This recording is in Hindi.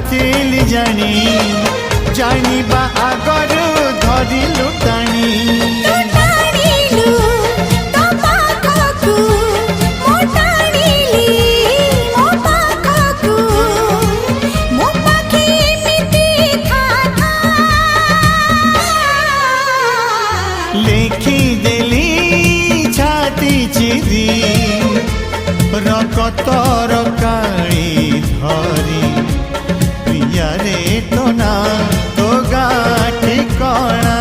नथिली जानी जानिबा आगरु धरिलु टाणी लेखी देली छाती चिरी रकतर काली धरी प्रिया रे तो ना तो गाठी कणा